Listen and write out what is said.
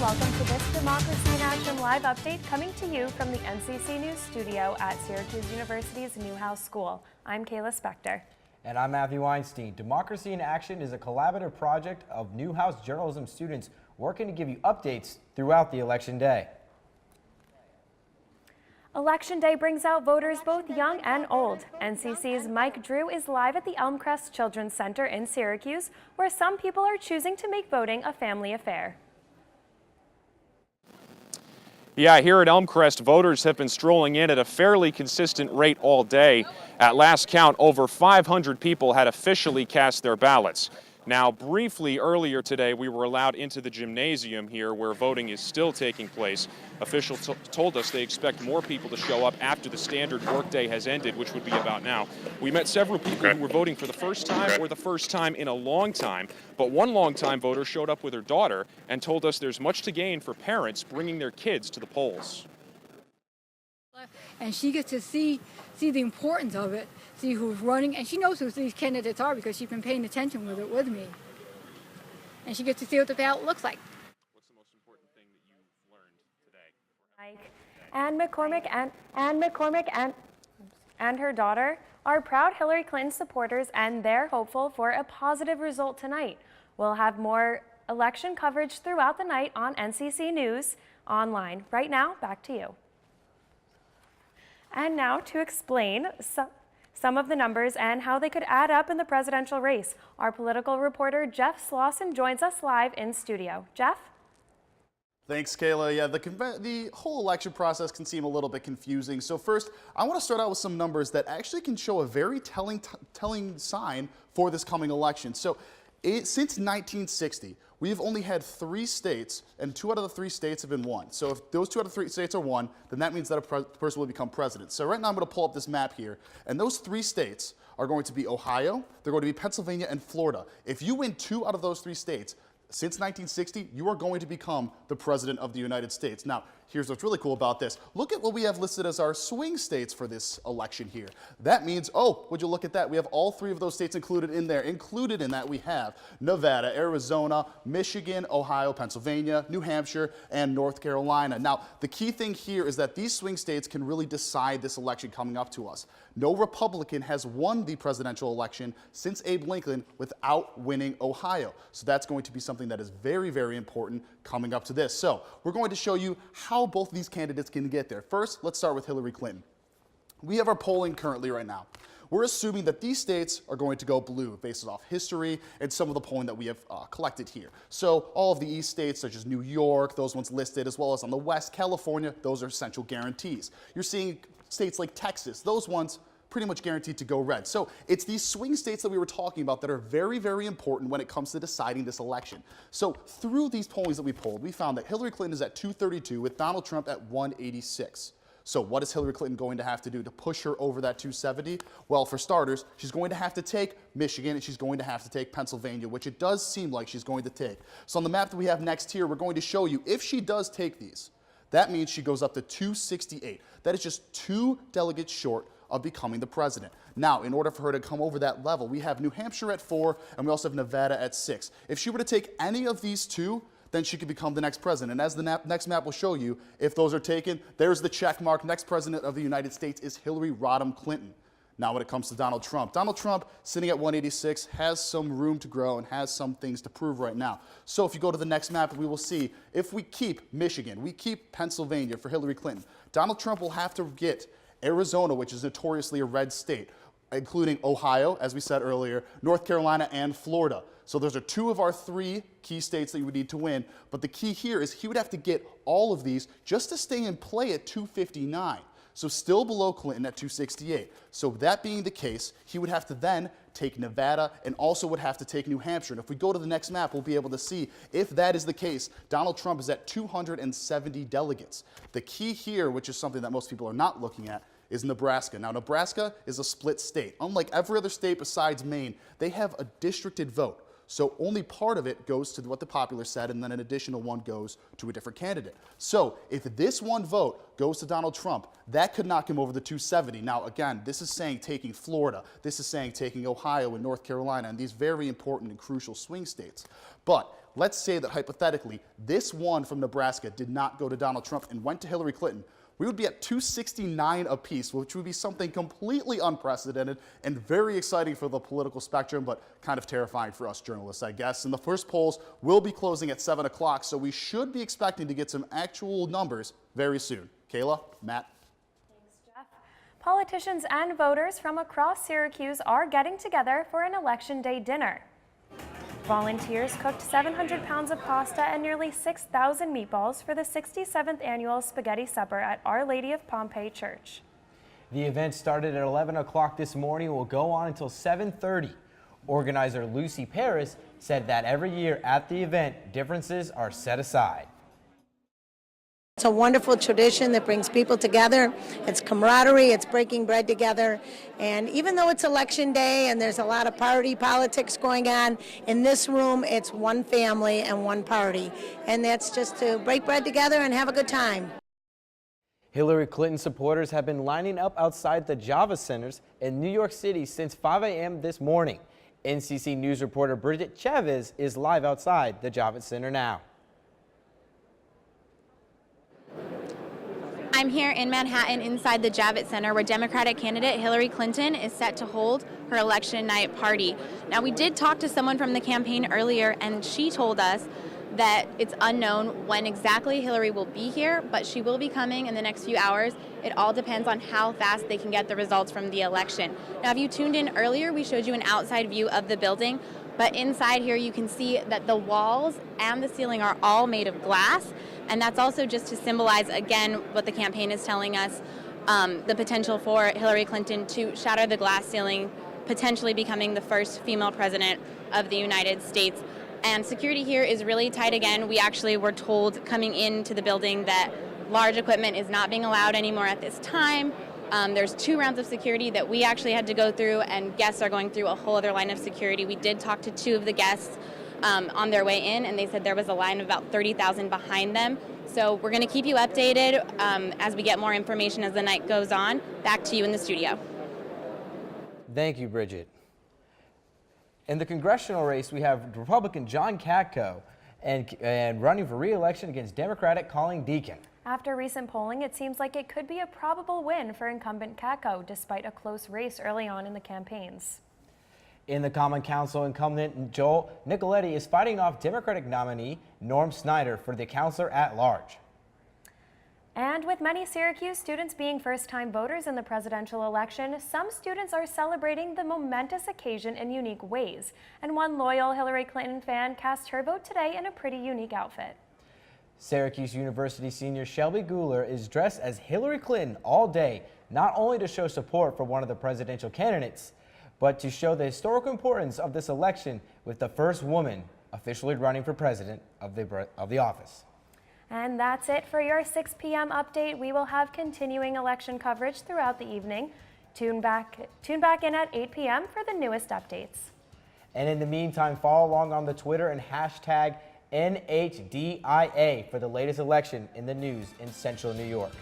welcome to this Democracy in Action live update coming to you from the NCC News studio at Syracuse University's Newhouse School. I'm Kayla Spector. And I'm Matthew Weinstein. Democracy in Action is a collaborative project of Newhouse journalism students working to give you updates throughout the election day. Election Day brings out voters both young and old. NCC's Mike Drew is live at the Elmcrest Children's Center in Syracuse, where some people are choosing to make voting a family affair. Yeah, here at Elmcrest, voters have been strolling in at a fairly consistent rate all day. At last count, over 500 people had officially cast their ballots. Now, briefly earlier today, we were allowed into the gymnasium here where voting is still taking place. Officials told us they expect more people to show up after the standard workday has ended, which would be about now. We met several people who were voting for the first time or the first time in a long time, but one long-time voter showed up with her daughter and told us there's much to gain for parents bringing their kids to the polls. And she gets to see the importance of it, see who's running, and she knows who these candidates are because she's been paying attention with me. And she gets to see what the ballot looks like. What's the most important thing that you've learned today? Ann McCormick and her daughter are proud Hillary Clinton supporters, and they're hopeful for a positive result tonight. We'll have more election coverage throughout the night on NCC News online. Right now, back to you. And now to explain some of the numbers and how they could add up in the presidential race, our political reporter Jeff Slauson joins us live in studio. Jeff? Thanks, Kayla. Yeah, the whole election process can seem a little bit confusing. So first, I want to start out with some numbers that actually can show a very telling sign for this coming election. So since 1960, we've only had 3 states, and 2 out of the 3 states have been won. So if those 2 out of 3 states are won, then that means that a person will become president. So right now I'm going to pull up this map here, and those 3 states are going to be Ohio, they're going to be Pennsylvania, and Florida. If you win 2 out of those 3 states, since 1960, you are going to become the president of the United States. Now, here's what's really cool about this. Look at what we have listed as our swing states for this election here. That means, oh, would you look at that? We have all 3 of those states included in there. Included in that we have Nevada, Arizona, Michigan, Ohio, Pennsylvania, New Hampshire, and North Carolina. Now, the key thing here is that these swing states can really decide this election coming up to us. No Republican has won the presidential election since Abe Lincoln without winning Ohio. So that's going to be something that is very, very important coming up to this. So we're going to show you how both of these candidates can get there. First, let's start with Hillary Clinton. We have our polling currently right now. We're assuming that these states are going to go blue based off history and some of the polling that we have collected here. So all of the East states, such as New York, those ones listed, as well as on the West, California, those are essential guarantees. You're seeing states like Texas, those ones pretty much guaranteed to go red. So it's these swing states that we were talking about that are very, very important when it comes to deciding this election. So through these pollings that we polled, we found that Hillary Clinton is at 232 with Donald Trump at 186. So what is Hillary Clinton going to have to do to push her over that 270? Well, for starters, she's going to have to take Michigan and she's going to have to take Pennsylvania, which it does seem like she's going to take. So on the map that we have next here, we're going to show you if she does take these, that means she goes up to 268. That is just 2 delegates short of becoming the president. Now, in order for her to come over that level, we have New Hampshire at 4, and we also have Nevada at 6. If she were to take any of these 2, then she could become the next president. And as the next map will show you, if those are taken, there's the check mark. Next president of the United States is Hillary Rodham Clinton. Now, when it comes to Donald Trump sitting at 186 has some room to grow and has some things to prove right now. So if you go to the next map, we will see if we keep Michigan, we keep Pennsylvania for Hillary Clinton, Donald Trump will have to get Arizona, which is notoriously a red state, including Ohio, as we said earlier, North Carolina, and Florida. So those are 2 of our 3 key states that you would need to win. But the key here is he would have to get all of these just to stay in play at 259. So still below Clinton at 268. So that being the case, he would have to then take Nevada and also would have to take New Hampshire. And if we go to the next map, we'll be able to see if that is the case, Donald Trump is at 270 delegates. The key here, which is something that most people are not looking at, is Nebraska. Now, Nebraska is a split state. Unlike every other state besides Maine, they have a districted vote. So only part of it goes to what the popular said, and then an additional one goes to a different candidate. So if this one vote goes to Donald Trump, that could knock him over the 270. Now, again, this is saying taking Florida. This is saying taking Ohio and North Carolina and these very important and crucial swing states. But let's say that hypothetically, this one from Nebraska did not go to Donald Trump and went to Hillary Clinton. We would be at 269 apiece, which would be something completely unprecedented and very exciting for the political spectrum, but kind of terrifying for us journalists, I guess. And the first polls will be closing at 7 o'clock, so we should be expecting to get some actual numbers very soon. Kayla, Matt. Thanks, Jeff. Politicians and voters from across Syracuse are getting together for an Election Day dinner. Volunteers cooked 700 pounds of pasta and nearly 6,000 meatballs for the 67th annual Spaghetti Supper at Our Lady of Pompeii Church. The event started at 11 o'clock this morning and will go on until 7:30. Organizer Lucy Paris said that every year at the event, differences are set aside. It's a wonderful tradition that brings people together. It's camaraderie, it's breaking bread together. And even though it's election day and there's a lot of party politics going on, in this room it's one family and one party. And that's just to break bread together and have a good time. Hillary Clinton supporters have been lining up outside the Javits Centers in New York City since 5 a.m. this morning. NCC News reporter Bridget Chavez is live outside the Javits Center now. I'm here in Manhattan inside the Javits Center where Democratic candidate Hillary Clinton is set to hold her election night party. Now, we did talk to someone from the campaign earlier, and she told us that it's unknown when exactly Hillary will be here, but she will be coming in the next few hours. It all depends on how fast they can get the results from the election. Now, if you tuned in earlier, we showed you an outside view of the building, but inside here you can see that the walls and the ceiling are all made of glass. And that's also just to symbolize, again, what the campaign is telling us, the potential for Hillary Clinton to shatter the glass ceiling, potentially becoming the first female president of the United States. And security here is really tight again. We actually were told coming into the building that large equipment is not being allowed anymore at this time. There's 2 rounds of security that we actually had to go through, and guests are going through a whole other line of security. We did talk to 2 of the guests on their way in, and they said there was a line of about 30,000 behind them. So we're going to keep you updated as we get more information as the night goes on. Back to you in the studio. Thank you, Bridget. In the congressional race, we have Republican John Katko and running for re-election against Democratic Colleen Deacon. After recent polling, it seems like it could be a probable win for incumbent Katko, despite a close race early on in the campaigns. In the Common Council, incumbent Joel Nicoletti is fighting off Democratic nominee Norm Snyder for the councilor at large. And with many Syracuse students being first-time voters in the presidential election, some students are celebrating the momentous occasion in unique ways. And one loyal Hillary Clinton fan cast her vote today in a pretty unique outfit. Syracuse University senior Shelby Guler is dressed as Hillary Clinton all day, not only to show support for one of the presidential candidates, but to show the historical importance of this election with the first woman officially running for president of the office. And that's it for your 6 p.m. update. We will have continuing election coverage throughout the evening. Tune back in at 8 p.m. for the newest updates. And in the meantime, follow along on the Twitter and hashtag NHDIA for the latest election in the news in Central New York.